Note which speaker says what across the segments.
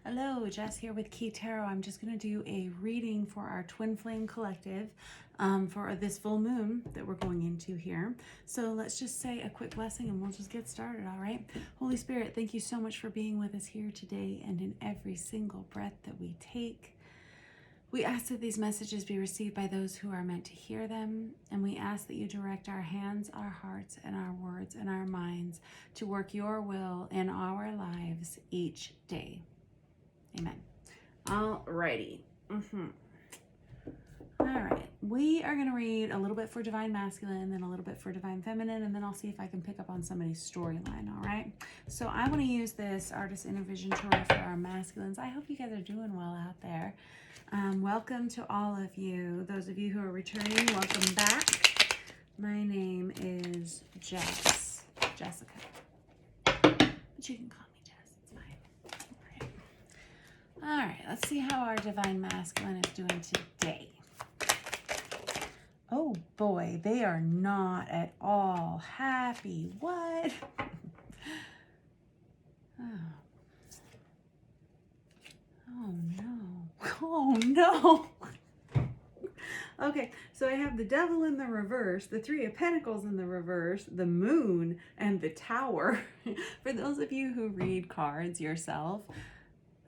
Speaker 1: Hello, Jess here with Key Tarot. I'm just going to do a reading for our Twin Flame Collective for this full moon that we're going into here. So let's just say a quick blessing and we'll just get started, all right? Holy Spirit, thank you so much for being with us here today and in every single breath that we take. We ask that these messages be received by those who are meant to hear them, and we ask that you direct our hands, our hearts, and our words and our minds to work your will in our lives each day. Amen. Alrighty. Alright. We are going to read a little bit for Divine Masculine, then a little bit for Divine Feminine, and then I'll see if I can pick up on somebody's storyline, alright? So I want to use this Artist Inner Vision Tarot for our masculines. I hope you guys are doing well out there. Welcome to all of you. Those of you who are returning, welcome back. My name is Jessica. But you can call me Jess. It's fine. All right, let's see how our Divine Masculine is doing today. Oh boy, they are not at all happy. What? Oh no. Oh no. Okay, so I have the Devil in the reverse, the Three of Pentacles in the reverse, the Moon, and the Tower. For those of you who read cards yourself,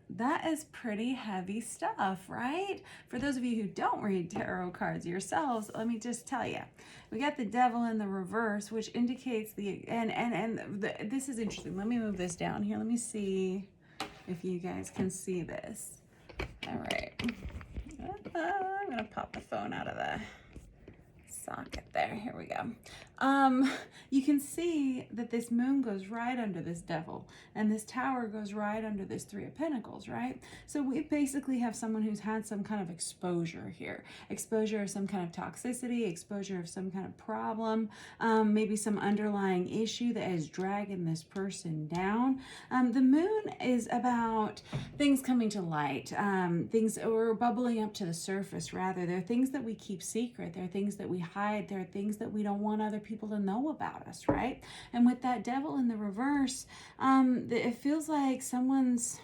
Speaker 1: that is pretty heavy stuff, right? For those of you who don't read tarot cards yourselves, let me just tell you, we got the Devil in the reverse, which indicates this is interesting. Let me move this down here. Let me see if you guys can see this. All right. I'm gonna pop the phone out of the socket there. Here we go. You can see that this moon goes right under this Devil, and this Tower goes right under this Three of Pentacles, right? So we basically have someone who's had some kind of exposure here. Exposure of some kind of toxicity, exposure of some kind of problem, maybe some underlying issue that is dragging this person down. The moon is about things coming to light, things or bubbling up to the surface, rather. There are things that we keep secret. There are things that we hide. There are things that we don't want other people to know about us, right? And with that Devil in the reverse, it feels like someone's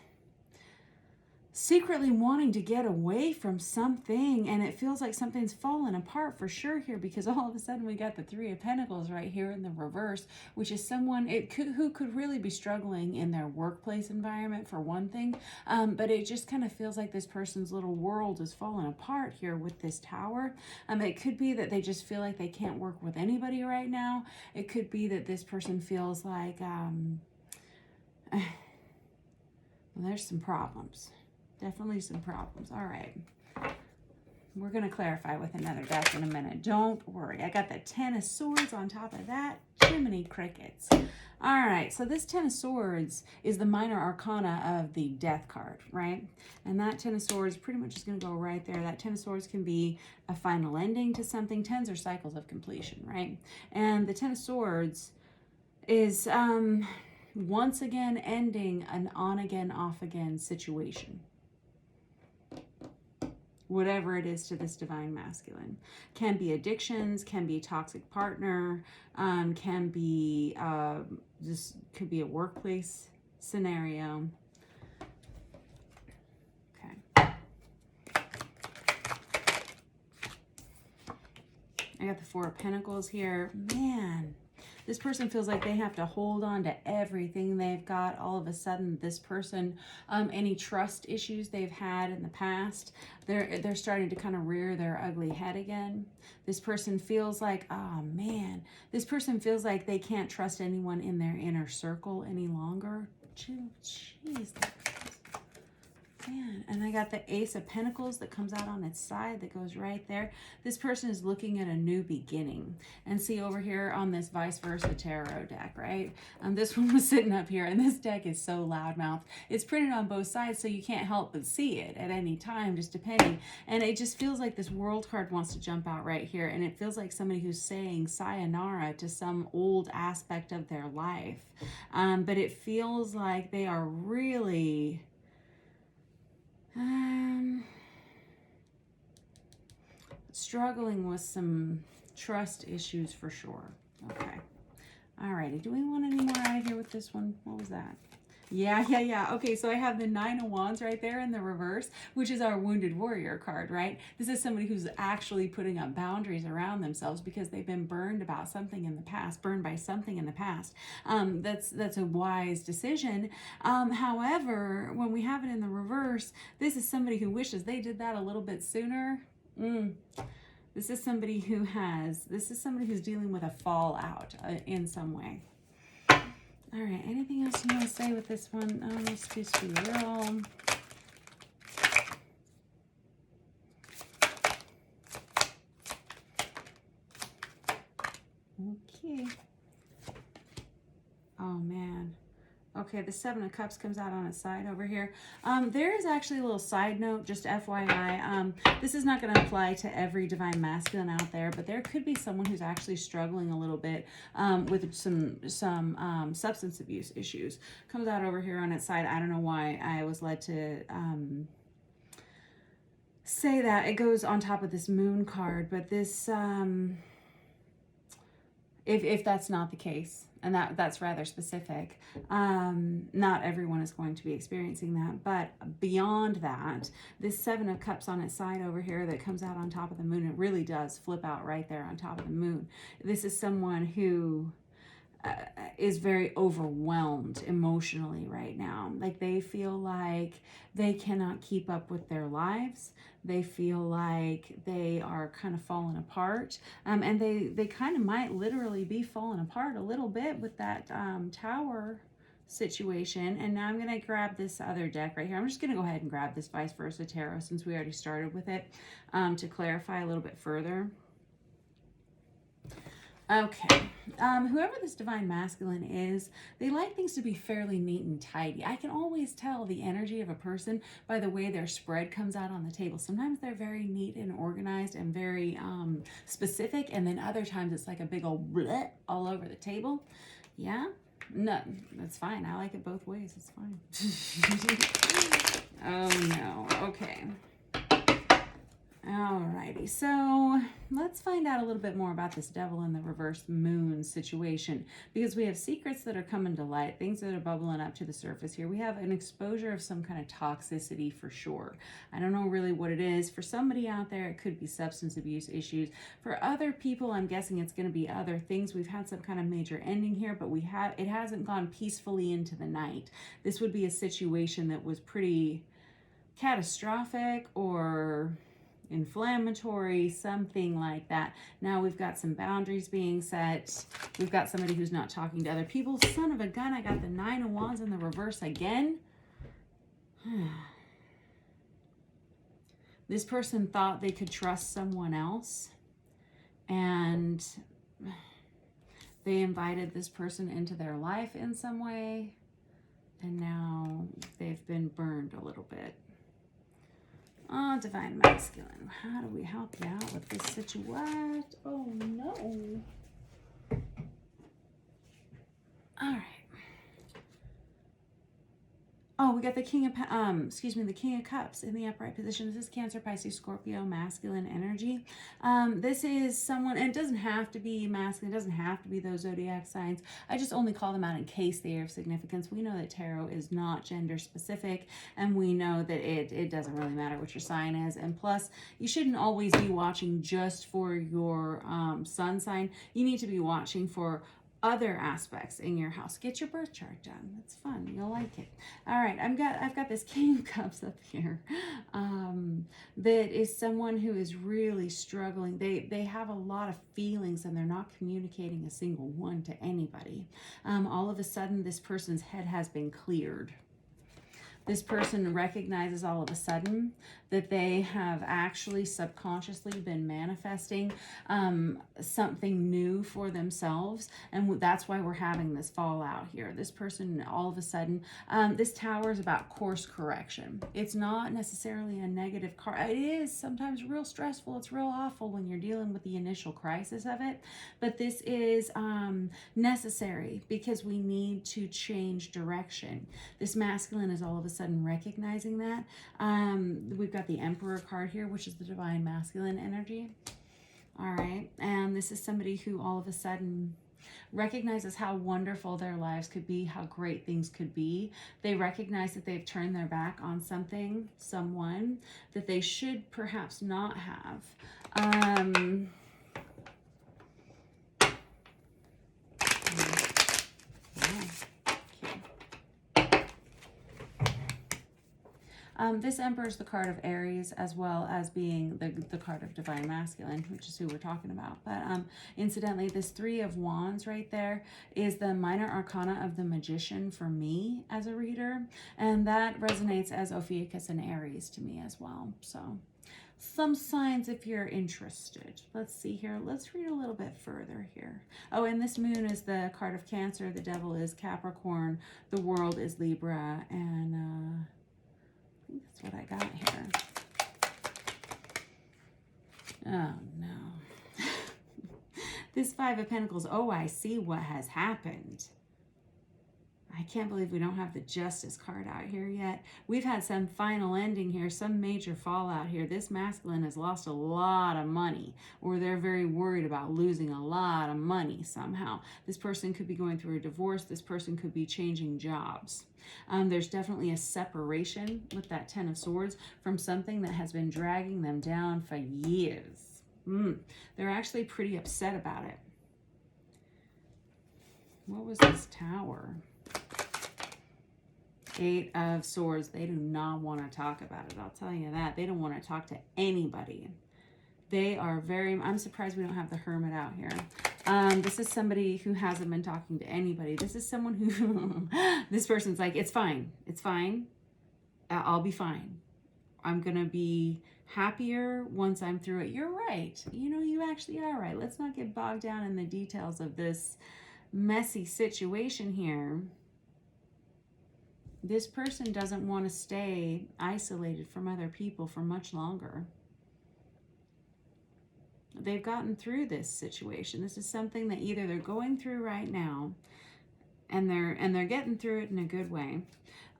Speaker 1: secretly wanting to get away from something, and it feels like something's fallen apart for sure here, because all of a sudden we got the Three of Pentacles right here in the reverse, which is someone who could really be struggling in their workplace environment for one thing, but it just kind of feels like this person's little world is falling apart here with this Tower. It could be that they just feel like they can't work with anybody right now. It could be that this person feels like well, there's some problems. Definitely some problems. All right. We're going to clarify with another deck in a minute. Don't worry. I got the Ten of Swords on top of that. Jiminy crickets. All right. So this Ten of Swords is the minor arcana of the Death card, right? And that Ten of Swords pretty much is going to go right there. That Ten of Swords can be a final ending to something. Tens are cycles of completion, right? And the Ten of Swords is once again ending an on-again, off-again situation. Whatever it is to this Divine Masculine. Can be addictions, can be a toxic partner, can be, this could be a workplace scenario. Okay. I got the Four of Pentacles here. Man, this person feels like they have to hold on to everything they've got. All of a sudden, this person, any trust issues they've had in the past, they're starting to kind of rear their ugly head again. This person feels like, oh man, this person feels like they can't trust anyone in their inner circle any longer. Jeez. Man, and I got the Ace of Pentacles that comes out on its side that goes right there. This person is looking at a new beginning. And see over here on this vice versa tarot deck, right? This one was sitting up here, and this deck is so loudmouth. It's printed on both sides, so you can't help but see it at any time, just depending. And it just feels like this World card wants to jump out right here, and it feels like somebody who's saying sayonara to some old aspect of their life. But it feels like they are really struggling with some trust issues for sure. Okay. Alrighty. Do we want any more out of here with this one? What was that? Yeah. Okay, so I have the Nine of Wands right there in the reverse, which is our Wounded Warrior card, right? This is somebody who's actually putting up boundaries around themselves because they've been burned about something in the past, burned by something in the past. That's a wise decision. However, when we have it in the reverse, this is somebody who wishes they did that a little bit sooner. This is somebody who's dealing with a fallout in some way. All right, anything else you want to say with this one? Let's just be real. Okay. Oh, man. Okay, the Seven of Cups comes out on its side over here. There is actually a little side note, just FYI. This is not going to apply to every Divine Masculine out there, but there could be someone who's actually struggling a little bit with some substance abuse issues. Comes out over here on its side. I don't know why I was led to say that. It goes on top of this Moon card, but this, if that's not the case, and that's rather specific. Not everyone is going to be experiencing that, but beyond that, this Seven of Cups on its side over here that comes out on top of the Moon, it really does flip out right there on top of the Moon. This is someone who is very overwhelmed emotionally right now. Like they feel like they cannot keep up with their lives. They feel like they are kind of falling apart. And they kind of might literally be falling apart a little bit with that Tower situation. And now I'm going to grab this other deck right here. I'm just going to go ahead and grab this Vice Versa Tarot since we already started with it to clarify a little bit further. Okay, whoever this Divine Masculine is, they like things to be fairly neat and tidy. I can always tell the energy of a person by the way their spread comes out on the table. Sometimes they're very neat and organized and very specific, and then other times it's like a big old bleh all over the table. Yeah? No, that's fine. I like it both ways. It's fine. Oh, no. Okay. Alrighty, so let's find out a little bit more about this Devil in the Reverse Moon situation, because we have secrets that are coming to light, things that are bubbling up to the surface here. We have an exposure of some kind of toxicity for sure. I don't know really what it is. For somebody out there, it could be substance abuse issues. For other people, I'm guessing it's going to be other things. We've had some kind of major ending here, but it hasn't gone peacefully into the night. This would be a situation that was pretty catastrophic or inflammatory, something like that. Now we've got some boundaries being set. We've got somebody who's not talking to other people. Son of a gun, I got the Nine of Wands in the reverse again. This person thought they could trust someone else, and they invited this person into their life in some way, and now they've been burned a little bit. Oh, Divine Masculine, how do we help you out with this situation? Oh, no. All right. Oh, we got the King of the King of Cups in the upright position. This is Cancer, Pisces, Scorpio, masculine energy. This is someone, and it doesn't have to be masculine, it doesn't have to be those zodiac signs. I just only call them out in case they are of significance. We know that tarot is not gender specific, and we know that it doesn't really matter what your sign is. And plus, you shouldn't always be watching just for your sun sign. You need to be watching for other aspects in your house. Get your birth chart done. That's fun. You'll like it. All right, I've got this King of Cups up here. That is someone who is really struggling. They have a lot of feelings and they're not communicating a single one to anybody. All of a sudden, this person's head has been cleared. This person recognizes all of a sudden that they have actually subconsciously been manifesting something new for themselves. And that's why we're having this fallout here. This person, all of a sudden, this tower is about course correction. It's not necessarily a negative card. It is sometimes real stressful. It's real awful when you're dealing with the initial crisis of it. But this is necessary because we need to change direction. This masculine is all of a sudden recognizing that. We've got the Emperor card here, which is the Divine Masculine energy. All right, and this is somebody who all of a sudden recognizes how wonderful their lives could be, how great things could be. They recognize that they've turned their back on something, someone that they should perhaps not have. This Emperor is the card of Aries, as well as being the card of Divine Masculine, which is who we're talking about. But incidentally, this Three of Wands right there is the minor arcana of the Magician for me as a reader. And that resonates as Ophiuchus and Aries to me as well. So some signs if you're interested. Let's see here. Let's read a little bit further here. Oh, and this moon is the card of Cancer. The devil is Capricorn. The world is Libra. And that's what I got here. Oh, no. This Five of Pentacles. Oh, I see what has happened. I can't believe we don't have the Justice card out here yet. We've had some final ending here, some major fallout here. This masculine has lost a lot of money, or they're very worried about losing a lot of money somehow. This person could be going through a divorce. This person could be changing jobs. There's definitely a separation with that Ten of Swords from something that has been dragging them down for years. They're actually pretty upset about it. What was this Tower? Eight of Swords. They do not want to talk about it. I'll tell you that. They don't want to talk to anybody. They are very... I'm surprised we don't have the Hermit out here. This is somebody who hasn't been talking to anybody. This is someone who... this person's like, it's fine. It's fine. I'll be fine. I'm going to be happier once I'm through it. You're right. You know, you actually are right. Let's not get bogged down in the details of this messy situation here. This person doesn't want to stay isolated from other people for much longer. They've gotten through this situation. This is something that either they're going through right now and they're getting through it in a good way,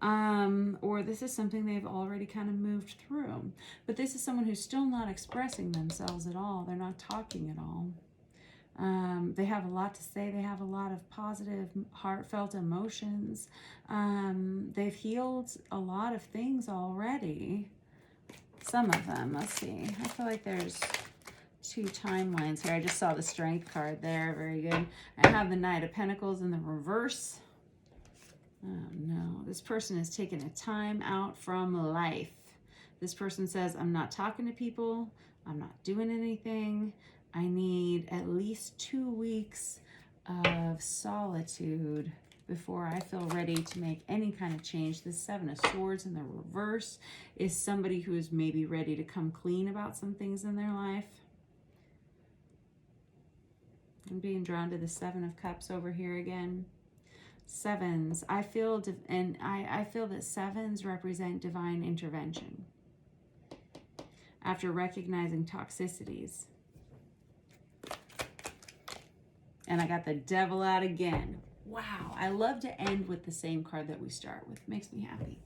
Speaker 1: or this is something they've already kind of moved through. But this is someone who's still not expressing themselves at all. They're not talking at all. They have a lot to say. They have a lot of positive, heartfelt emotions. They've healed a lot of things already. Some of them. Let's see. I feel like there's two timelines here. I just saw the Strength card there. Very good. I have the Knight of Pentacles in the reverse. Oh, no. This person is taking a time out from life. This person says, I'm not talking to people. I'm not doing anything. I need at least 2 weeks of solitude before I feel ready to make any kind of change. This Seven of Swords in the reverse is somebody who is maybe ready to come clean about some things in their life. I'm being drawn to the Seven of Cups over here again. Sevens. I feel that sevens represent divine intervention. After recognizing toxicities. And I got the Devil out again. Wow. I love to end with the same card that we start with. Makes me happy.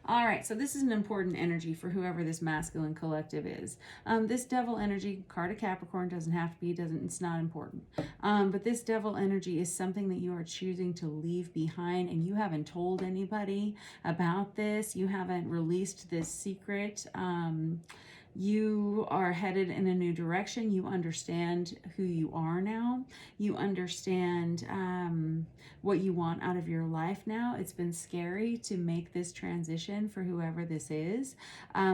Speaker 1: All right. So this is an important energy for whoever this masculine collective is. This Devil energy, card of Capricorn, doesn't have to be. It's not important. But this Devil energy is something that you are choosing to leave behind. And you haven't told anybody about this. You haven't released this secret. You are headed in a new direction. You understand who you are now. You understand what you want out of your life now. It's been scary to make this transition for whoever this is.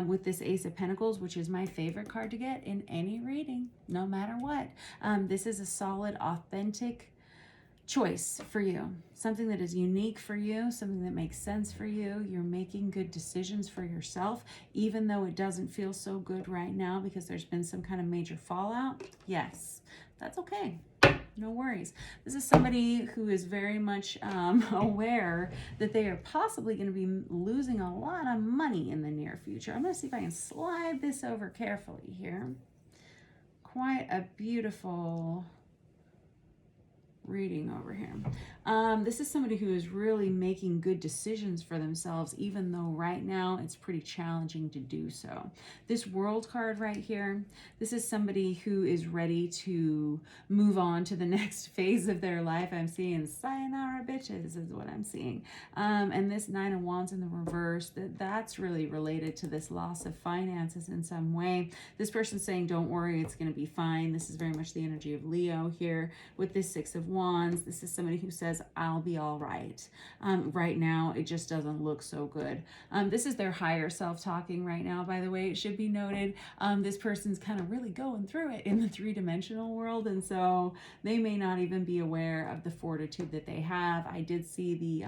Speaker 1: With this Ace of Pentacles, which is my favorite card to get in any reading, no matter what. This is a solid, authentic choice for you. Something that is unique for you, something that makes sense for you. You're making good decisions for yourself, even though it doesn't feel so good right now because there's been some kind of major fallout. Yes, that's okay. No worries. This is somebody who is very much aware that they are possibly going to be losing a lot of money in the near future. I'm going to see if I can slide this over carefully here. Quite a beautiful reading over here. This is somebody who is really making good decisions for themselves, even though right now it's pretty challenging to do so. This World card right here, this is somebody who is ready to move on to the next phase of their life. I'm seeing sayonara bitches is what I'm seeing. And this Nine of Wands in the reverse, that's really related to this loss of finances in some way. This person's saying, don't worry, it's going to be fine. This is very much the energy of Leo here with this Six of Wands. This is somebody who says, I'll be all right. Right now, it just doesn't look so good. This is their higher self talking right now, by the way. It should be noted. This person's kind of really going through it in the three-dimensional world, and so they may not even be aware of the fortitude that they have. I did see the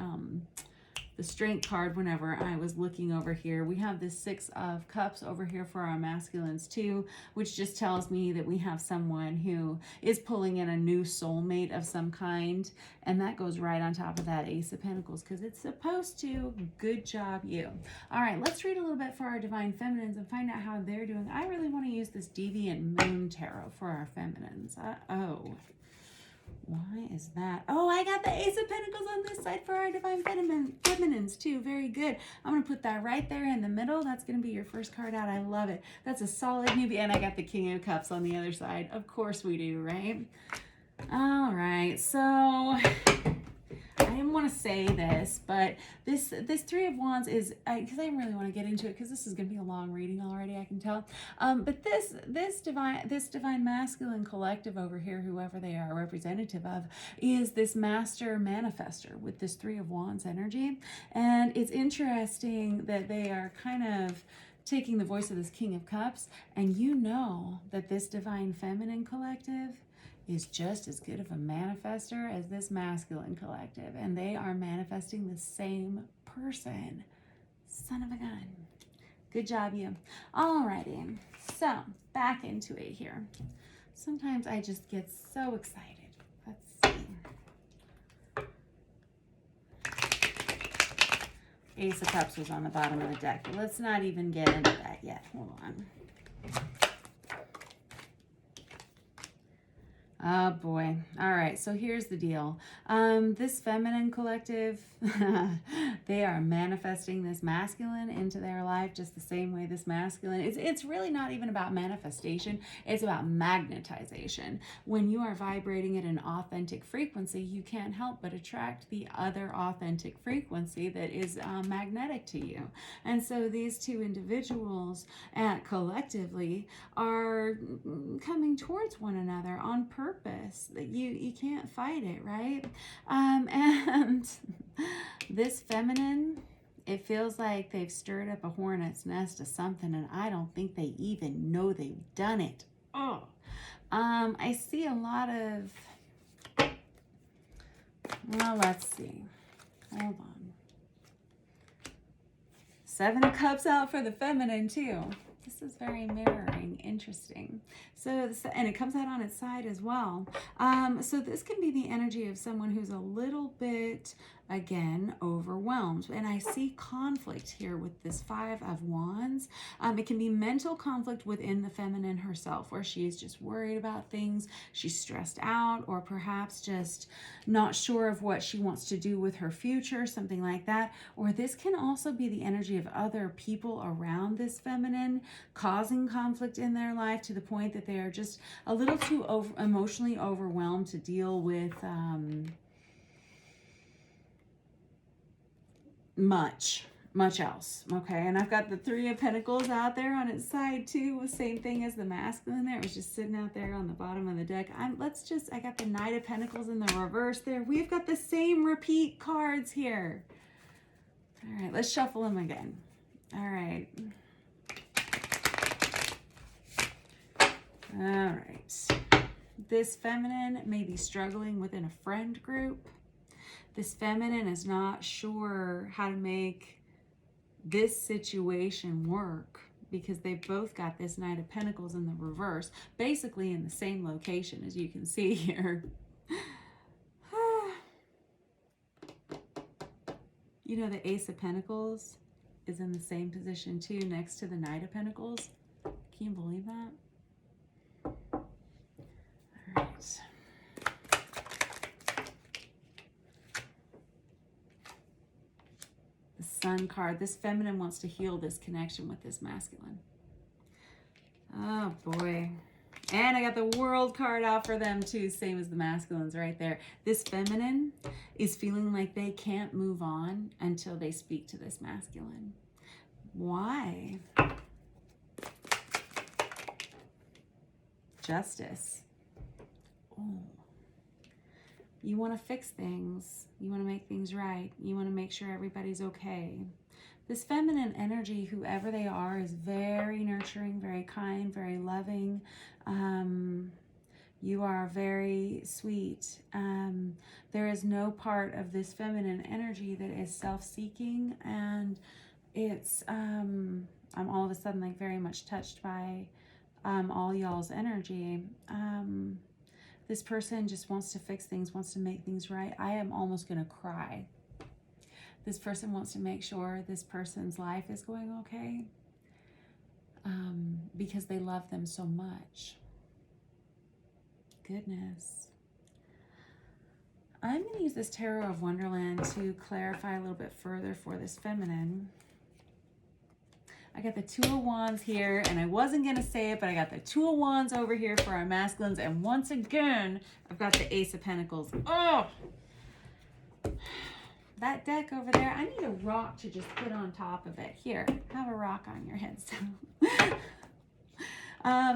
Speaker 1: Strength card whenever I was looking over here. We have this Six of Cups over here for our masculines too, which just tells me that we have someone who is pulling in a new soulmate of some kind, and that goes right on top of that Ace of Pentacles because it's supposed to. Good job, you. All right, let's read a little bit for our Divine Feminines and find out how they're doing. I really want to use this Deviant Moon Tarot for our feminines. Uh-oh. Why is that? Oh, I got the Ace of Pentacles on this side for our Divine Feminines too. Very good. I'm going to put that right there in the middle. That's going to be your first card out. I love it. That's a solid newbie. And I got the King of Cups on the other side. Of course we do, right? All right. So I didn't want to say this, but this Three of Wands is, because I really want to get into it because this is going to be a long reading already, I can tell. But this divine masculine collective over here, whoever they are representative of, is this master manifester with this Three of Wands energy. And it's interesting that they are kind of taking the voice of this King of Cups, and you know that this divine feminine collective is just as good of a manifester as this masculine collective, and they are manifesting the same person. Son of a gun. Good job, you. Alrighty, so back into it here. Sometimes I just get so excited. Let's see. Ace of Cups was on the bottom of the deck, but let's not even get into that yet. Hold on. Oh boy. All right. So here's the deal. This feminine collective, they are manifesting this masculine into their life just the same way this masculine. It's really not even about manifestation. It's about magnetization. When you are vibrating at an authentic frequency, you can't help but attract the other authentic frequency that is magnetic to you. And so these two individuals collectively are coming towards one another on purpose. That you can't fight it, right? And this feminine, it feels like they've stirred up a hornet's nest of something, and I don't think they even know they've done it. Oh, I see a lot of, well, let's see. Hold on. Seven of Cups out for the feminine too. This is very mirroring. Interesting. So, and it comes out on its side as well. So this can be the energy of someone who's a little bit, again, overwhelmed. And I see conflict here with this Five of Wands. It can be mental conflict within the feminine herself, where she is just worried about things. She's stressed out, or perhaps just not sure of what she wants to do with her future, something like that. Or this can also be the energy of other people around this feminine, causing conflict in their life to the point that they are just a little too emotionally overwhelmed to deal with much else. Okay, and I've got the Three of Pentacles out there on its side too, same thing as the masculine there. It was just sitting out there on the bottom of the deck. I got the Knight of Pentacles in the reverse there. We've got the same repeat cards here. All right, let's shuffle them again. All right. All right. This feminine may be struggling within a friend group. This feminine is not sure how to make this situation work because they both got this Knight of Pentacles in the reverse, basically in the same location as you can see here. You know, the Ace of Pentacles is in the same position too, next to the Knight of Pentacles. Can you believe that? All right. Sun card. This feminine wants to heal this connection with this masculine. Oh boy. And I got the World card out for them too, same as the masculines right there. This feminine is feeling like they can't move on until they speak to this masculine. Why? Justice. Oh. You want to fix things. You want to make things right. You want to make sure everybody's okay. This feminine energy, whoever they are, is very nurturing, very kind, very loving. You are very sweet. There is no part of this feminine energy that is self-seeking, and it's, I'm all of a sudden like very much touched by all y'all's energy. This person just wants to fix things, wants to make things right. I am almost going to cry. This person wants to make sure this person's life is going okay because they love them so much. Goodness. I'm going to use this Tarot of Wonderland to clarify a little bit further for this feminine. I got the Two of Wands here, and I wasn't going to say it, but I got the Two of Wands over here for our masculines. And once again, I've got the Ace of Pentacles. Oh! That deck over there, I need a rock to just put on top of it. Here, have a rock on your head. So.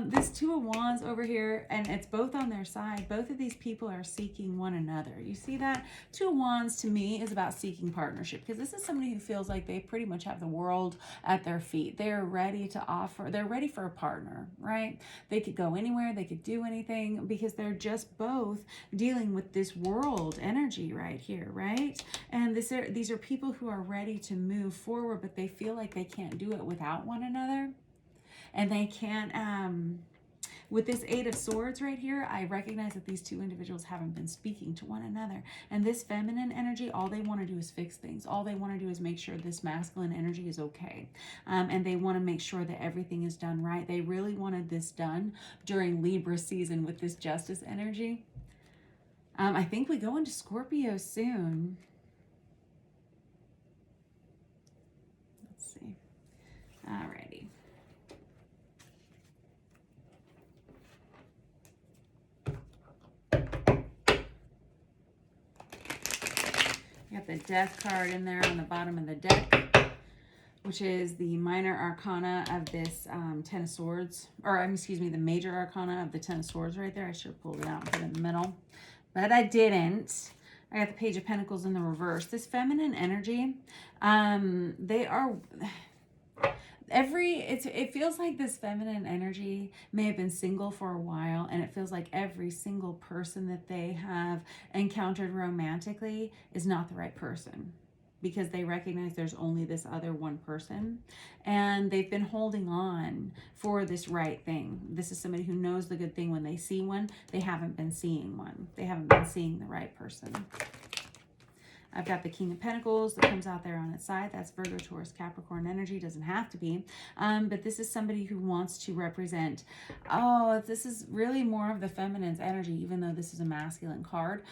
Speaker 1: This Two of Wands over here, and it's both on their side. Both of these people are seeking one another. You see that? Two of Wands to me is about seeking partnership, because this is somebody who feels like they pretty much have the world at their feet. They're ready to offer, they're ready for a partner, right? They could go anywhere, they could do anything, because they're just both dealing with this world energy right here, right? And these are people who are ready to move forward, but they feel like they can't do it without one another. And they can't, with this Eight of Swords right here, I recognize that these two individuals haven't been speaking to one another. And this feminine energy, all they want to do is fix things. All they want to do is make sure this masculine energy is okay. And they want to make sure that everything is done right. They really wanted this done during Libra season with this Justice energy. I think we go into Scorpio soon. Let's see. Alrighty. Got the Death card in there on the bottom of the deck, which is the minor arcana of this Ten of Swords, or excuse me, the major arcana of the Ten of Swords right there. I should have pulled it out and put it in the middle, but I didn't. I got the Page of Pentacles in the reverse. This feminine energy, they are... it feels like this feminine energy may have been single for a while, and it feels like every single person that they have encountered romantically is not the right person, because they recognize there's only this other one person, and they've been holding on for this right thing. This is somebody who knows the good thing when they see one. They haven't been seeing one. They haven't been seeing the right person. I've got the King of Pentacles that comes out there on its side. That's Virgo, Taurus, Capricorn energy. Doesn't have to be. But this is somebody who wants to represent, this is really more of the feminine's energy, even though this is a masculine card.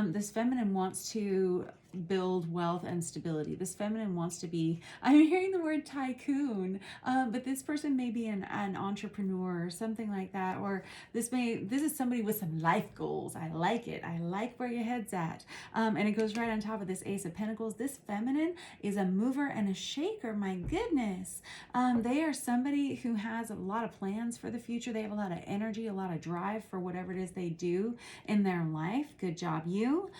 Speaker 1: This feminine wants to build wealth and stability. This feminine wants to be, I'm hearing the word tycoon, but this person may be an entrepreneur or something like that, or this is somebody with some life goals. I like it. I like where your head's at. And it goes right on top of this Ace of Pentacles. This feminine is a mover and a shaker. My goodness. They are somebody who has a lot of plans for the future. They have a lot of energy, a lot of drive for whatever it is they do in their life. Good job, you.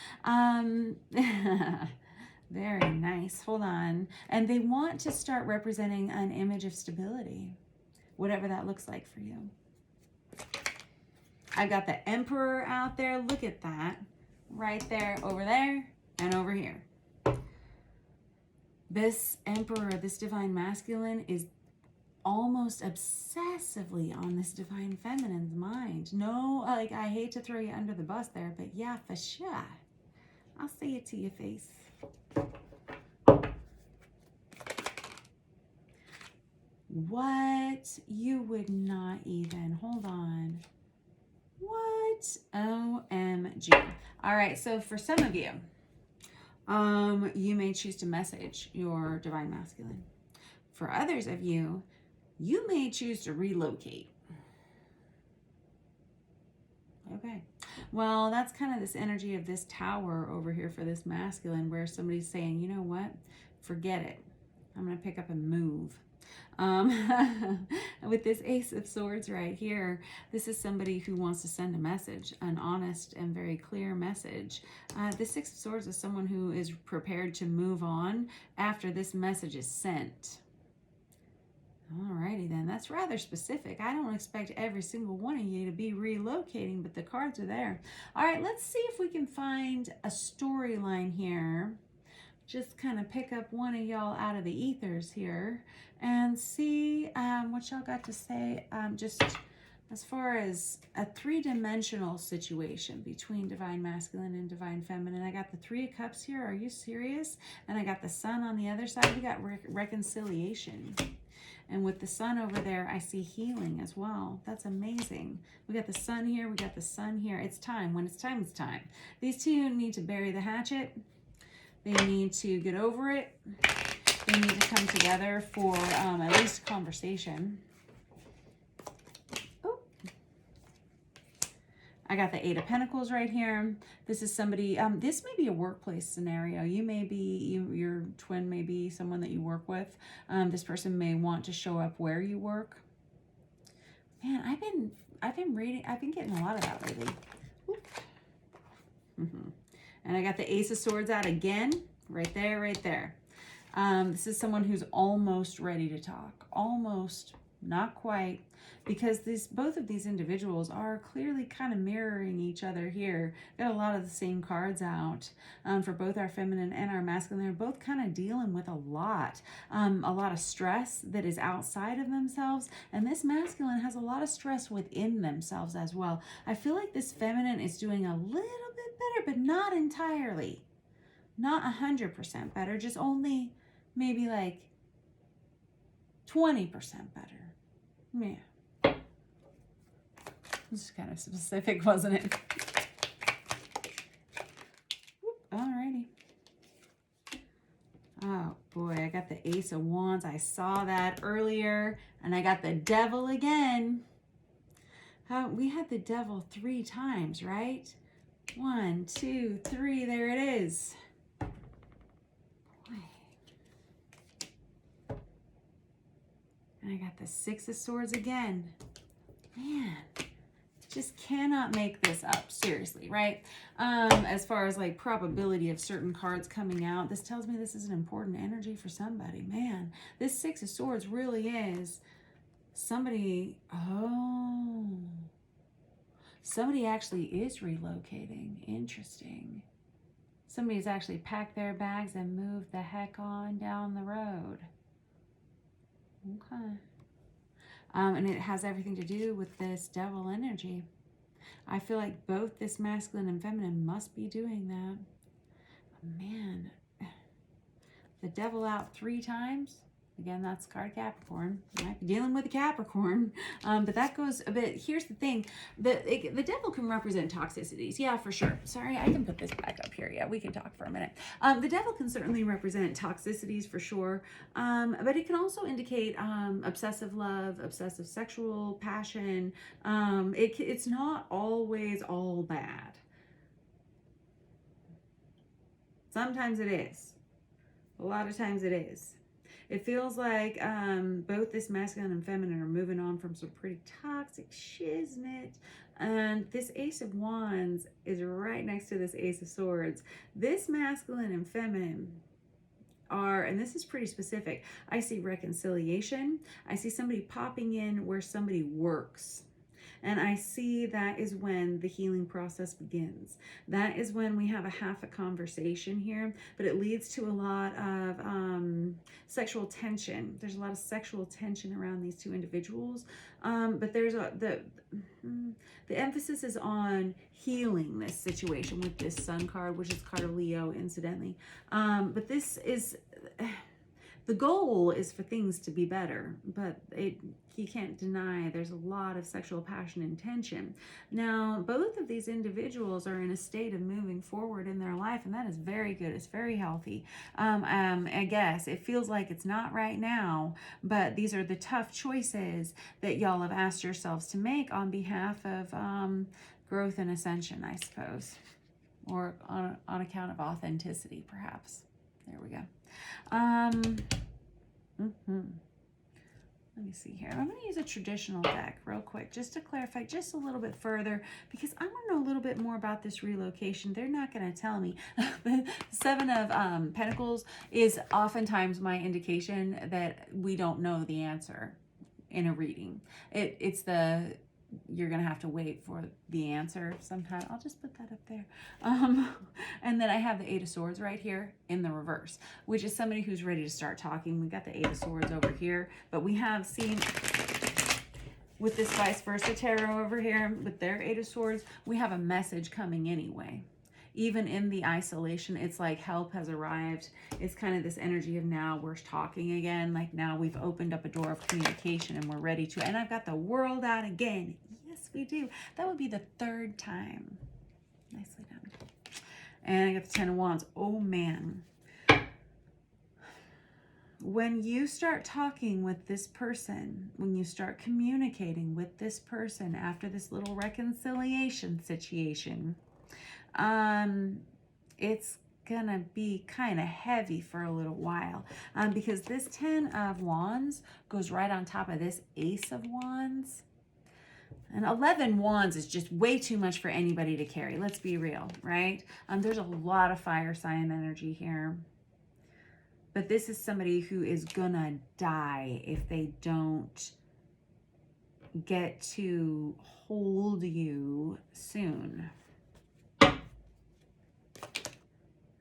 Speaker 1: Very nice. Hold on. And they want to start representing an image of stability, whatever that looks like for you. I got the Emperor out there. Look at that. Right there, over there, and over here. This Emperor, this divine masculine, is almost obsessively on this divine feminine's mind. No, like, I hate to throw you under the bus there, but yeah, for sure. I'll say it to your face. What? You would not even. Hold on. What? OMG. All right, so for some of you, You may choose to message your divine masculine. For others of you, you may choose to relocate. Okay. Well, that's kind of this energy of this tower over here for this masculine, where somebody's saying, you know what? Forget it. I'm going to pick up and move. With this Ace of Swords right here, this is somebody who wants to send a message, an honest and very clear message. The Six of Swords is someone who is prepared to move on after this message is sent. Alrighty then, that's rather specific. I don't expect every single one of you to be relocating, but the cards are there. All right, let's see if we can find a storyline here. Just kind of pick up one of y'all out of the ethers here and see what y'all got to say. Just as far as a three-dimensional situation between divine masculine and divine feminine. I got the Three of Cups here. Are you serious? And I got the Sun on the other side. We got reconciliation. And with the Sun over there, I see healing as well. That's amazing. We got the Sun here. We got the Sun here. It's time. When it's time, it's time. These two need to bury the hatchet. They need to get over it. They need to come together for at least conversation. Oh. I got the Eight of Pentacles right here. This is somebody, this may be a workplace scenario. You may be, your twin may be someone that you work with. This person may want to show up where you work. Man, I've been getting a lot of that lately. And I got the Ace of Swords out again, right there, right there. This is someone who's almost ready to talk. Almost, not quite. Because both of these individuals are clearly kind of mirroring each other here. Got a lot of the same cards out for both our feminine and our masculine. They're both kind of dealing with a lot of stress that is outside of themselves. And this masculine has a lot of stress within themselves as well. I feel like this feminine is doing a little bit better, but not entirely. Not 100% better, just only maybe like 20% better. Yeah. This is kind of specific, wasn't it? Alrighty. Oh boy, I got the Ace of Wands. I saw that earlier. And I got the Devil again. We had the Devil 3 times, right? 1, 2, 3, there it is. Boy. And I got the Six of Swords again. Man. Just cannot make this up, seriously, right? As far as like probability of certain cards coming out, this tells me this is an important energy for somebody. Man, this Six of Swords really is somebody, somebody actually is relocating. Interesting. Somebody's actually packed their bags and moved the heck on down the road. Okay. And it has everything to do with this Devil energy. I feel like both this masculine and feminine must be doing that. Man, the Devil out 3 times. Again, that's card Capricorn. You might be dealing with a Capricorn. But that goes a bit, here's the thing. The Devil can represent toxicities. Yeah, for sure. Sorry, I can put this back up here. Yeah, we can talk for a minute. The Devil can certainly represent toxicities for sure. But it can also indicate obsessive love, obsessive sexual passion. It's not always all bad. Sometimes it is. A lot of times it is. It feels like both this masculine and feminine are moving on from some pretty toxic shiznit. And this Ace of Wands is right next to this Ace of Swords. This masculine and feminine are, and this is pretty specific, I see reconciliation. I see somebody popping in where somebody works. And I see that is when the healing process begins. That is when we have a half a conversation here, but it leads to a lot of sexual tension. There's a lot of sexual tension around these two individuals. But there's the emphasis is on healing this situation with this Sun card, which is card of Leo, incidentally. But this is... The goal is for things to be better, but he can't deny there's a lot of sexual passion and tension. Now, both of these individuals are in a state of moving forward in their life, and that is very good. It's very healthy. I guess it feels like it's not right now, but these are the tough choices that y'all have asked yourselves to make on behalf of growth and ascension, I suppose, or on account of authenticity, perhaps. There we go. Let me see here. I'm going to use a traditional deck real quick just to clarify just a little bit further, because I want to know a little bit more about this relocation. They're not going to tell me. The Seven of Pentacles is oftentimes my indication that we don't know the answer in a reading. You're going to have to wait for the answer sometime. I'll just put that up there. And then I have the Eight of Swords right here in the reverse, which is somebody who's ready to start talking. We got the Eight of Swords over here, but we have seen with this vice versa tarot over here with their Eight of Swords, we have a message coming anyway. Even in the isolation, it's like help has arrived. It's kind of this energy of now we're talking again. Like now we've opened up a door of communication and we're ready to. And I've got the World out again. Yes, we do. That would be the third time. Nicely done. And I got the Ten of Wands. Oh, man. When you start talking with this person, when you start communicating with this person after this little reconciliation situation, it's gonna be kind of heavy for a little while, because this 10 of Wands goes right on top of this Ace of Wands. And 11 Wands is just way too much for anybody to carry. Let's be real, right? There's a lot of fire sign energy here. But this is somebody who is gonna die if they don't get to hold you soon.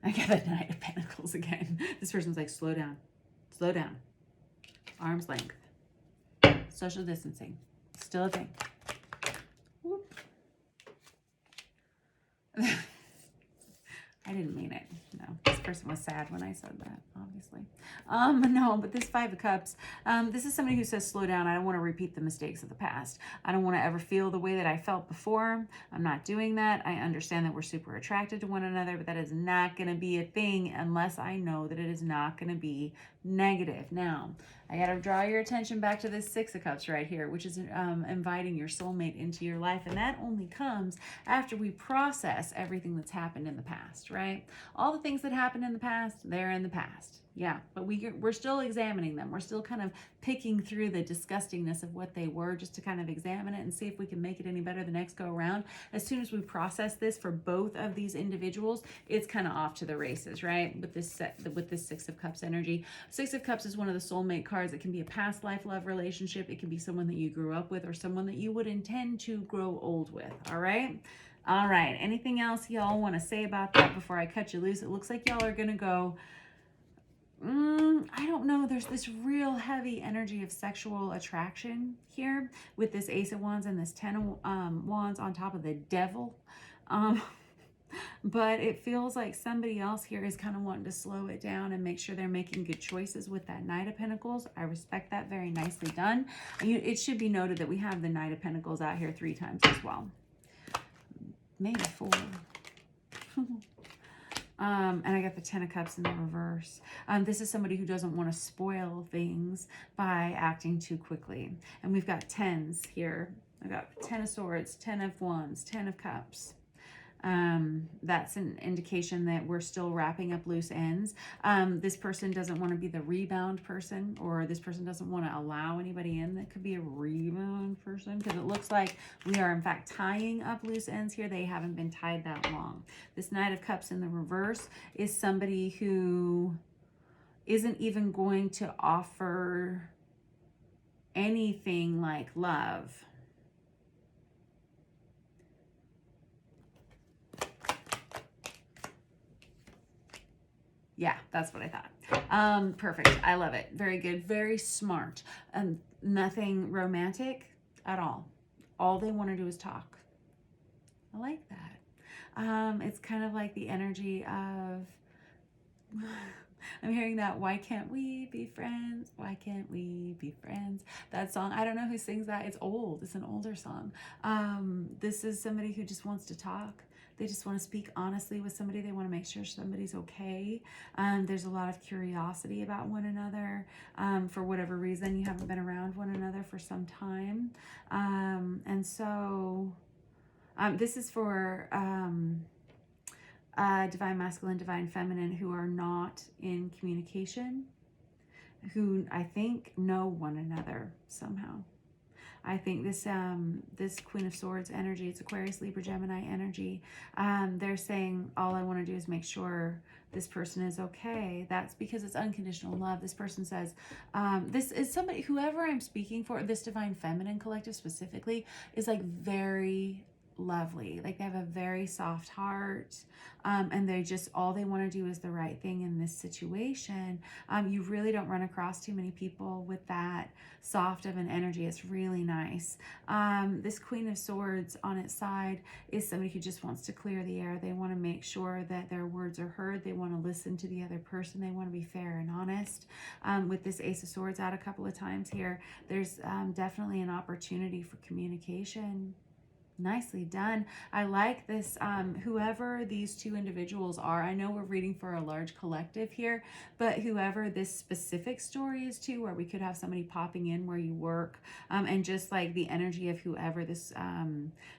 Speaker 1: I got the Knight of Pentacles again. This person's like, slow down. Slow down. Arm's length. Social distancing. Still a thing. Whoop. I didn't mean it. No, this person was sad when I said that, obviously. No, but this Five of Cups, this is somebody who says, slow down. I don't want to repeat the mistakes of the past. I don't want to ever feel the way that I felt before. I'm not doing that. I understand that we're super attracted to one another, but that is not going to be a thing unless I know that it is not going to be negative. Now, I got to draw your attention back to this Six of Cups right here, which is inviting your soulmate into your life. And that only comes after we process everything that's happened in the past, right? All the things that happened in the past, they're in the past. Yeah, but we're still examining them. We're still kind of picking through the disgustingness of what they were just to kind of examine it and see if we can make it any better the next go around. As soon as we process this for both of these individuals, it's kind of off to the races, right? With this Six of Cups energy. Six of Cups is one of the soulmate cards. It can be a past life love relationship. It can be someone that you grew up with or someone that you would intend to grow old with, all right? All right, anything else y'all want to say about that before I cut you loose? It looks like y'all are going to go, I don't know. There's this real heavy energy of sexual attraction here with this Ace of Wands and this Ten of Wands on top of the Devil. But it feels like somebody else here is kind of wanting to slow it down and make sure they're making good choices with that Knight of Pentacles. I respect that. Very nicely done. It should be noted that we have the Knight of Pentacles out here 3 times as well. Maybe 4. And I got the Ten of Cups in the reverse. This is somebody who doesn't want to spoil things by acting too quickly. And we've got 10s here. I got 10 of Swords, 10 of Wands, 10 of Cups. That's an indication that we're still wrapping up loose ends. This person doesn't want to be the rebound person, or this person doesn't want to allow anybody in that could be a rebound person, because it looks like we are in fact tying up loose ends here. They haven't been tied that long. This Knight of Cups in the reverse is somebody who isn't even going to offer anything like love. Yeah, that's what I thought. Perfect. I love it. Very good. Very smart. Nothing romantic at all. All they want to do is talk. I like that. It's kind of like the energy of I'm hearing that, why can't we be friends? Why can't we be friends? That song, I don't know who sings that. It's old. It's an older song. This is somebody who just wants to talk. They just want to speak honestly with somebody. They want to make sure somebody's okay. There's a lot of curiosity about one another. For whatever reason, you haven't been around one another for some time. And so this is for divine masculine, divine feminine who are not in communication, who I think know one another somehow. I think this this Queen of Swords energy, it's Aquarius, Libra, Gemini energy. They're saying, all I want to do is make sure this person is okay. That's because it's unconditional love. This person says, this is somebody, whoever I'm speaking for, this divine feminine collective specifically, is like very lovely. Like they have a very soft heart, and they just, all they want to do is the right thing in this situation. You really don't run across too many people with that soft of an energy. It's really nice. This Queen of Swords on its side is somebody who just wants to clear the air. They want to make sure that their words are heard. They want to listen to the other person. They want to be fair and honest. With this Ace of Swords out a couple of times here, there's definitely an opportunity for communication. Nicely done. I like this, whoever these two individuals are. I know we're reading for a large collective here, but whoever this specific story is to, where we could have somebody popping in where you work, and just like the energy of whoever this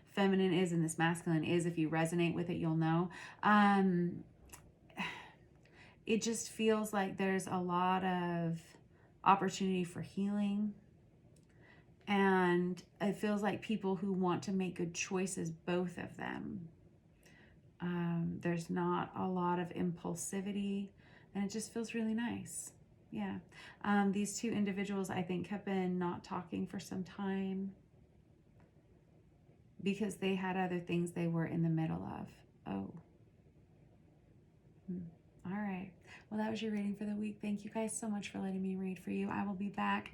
Speaker 1: feminine is and this masculine is, if you resonate with it, you'll know. It just feels like there's a lot of opportunity for healing. And it feels like people who want to make good choices, both of them. There's not a lot of impulsivity, and it just feels really nice. Yeah. These two individuals, I think, have been not talking for some time because they had other things they were in the middle of. Oh. All right. Well, that was your reading for the week. Thank you guys so much for letting me read for you. I will be back.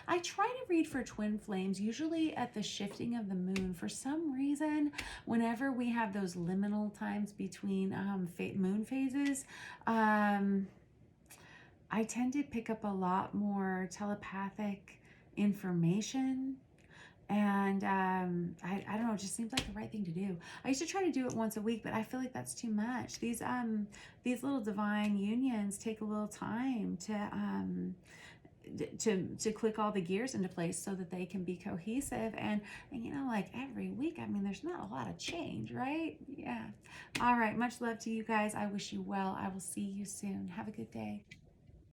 Speaker 1: I try to read for twin flames, usually at the shifting of the moon. For some reason, whenever we have those liminal times between moon phases, I tend to pick up a lot more telepathic information. And I don't know, it just seems like the right thing to do. I used to try to do it once a week, but I feel like that's too much. These little divine unions take a little time to click all the gears into place so that they can be cohesive. And you know, like every week, I mean, there's not a lot of change, right? Yeah. All right. Much love to you guys. I wish you well. I will see you soon. Have a good day.